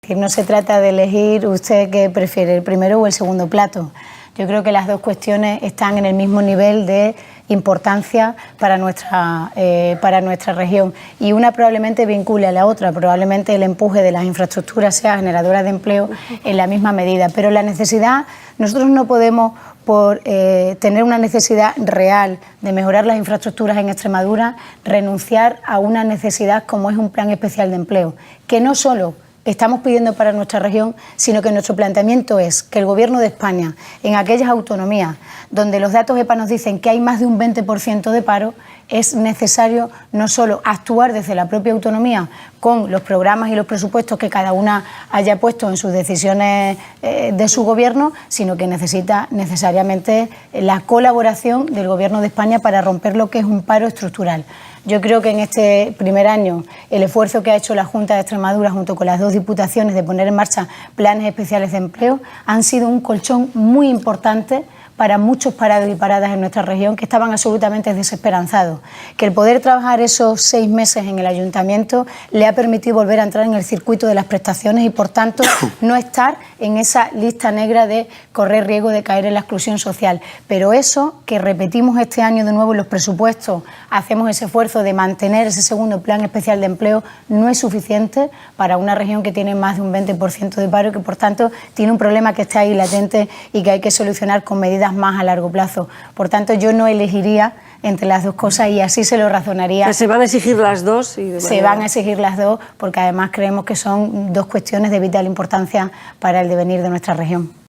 No se trata de elegir usted qué prefiere, el primero o el segundo plato. Yo creo que las dos cuestiones están en el mismo nivel de importancia para nuestra región, y una probablemente vincule a la otra. Probablemente el empuje de las infraestructuras sea generadora de empleo en la misma medida, pero la necesidad, nosotros no podemos, por tener una necesidad real de mejorar las infraestructuras en Extremadura, renunciar a una necesidad como es un plan especial de empleo, que no solo estamos pidiendo para nuestra región, sino que nuestro planteamiento es que el Gobierno de España, en aquellas autonomías donde los datos EPA nos dicen que hay más de un 20% de paro, es necesario no solo actuar desde la propia autonomía con los programas y los presupuestos que cada una haya puesto en sus decisiones de su gobierno, sino que necesita necesariamente la colaboración del Gobierno de España para romper lo que es un paro estructural. Yo creo que en este primer año el esfuerzo que ha hecho la Junta de Extremadura junto con las dos diputaciones de poner en marcha planes especiales de empleo han sido un colchón muy importante para muchos parados y paradas en nuestra región que estaban absolutamente desesperanzados. Que el poder trabajar esos 6 meses en el ayuntamiento le ha permitido volver a entrar en el circuito de las prestaciones y, por tanto, no estar en esa lista negra de correr riesgo de caer en la exclusión social. Pero eso, que repetimos este año de nuevo en los presupuestos, hacemos ese esfuerzo de mantener ese segundo plan especial de empleo, no es suficiente para una región que tiene más de un 20% de paro y que, por tanto, tiene un problema que está ahí latente y que hay que solucionar con medidas más a largo plazo. Por tanto, yo no elegiría entre las dos cosas y así se lo razonaría. ¿Se van a exigir las dos? Se van a exigir las dos porque además creemos que son dos cuestiones de vital importancia para el devenir de nuestra región.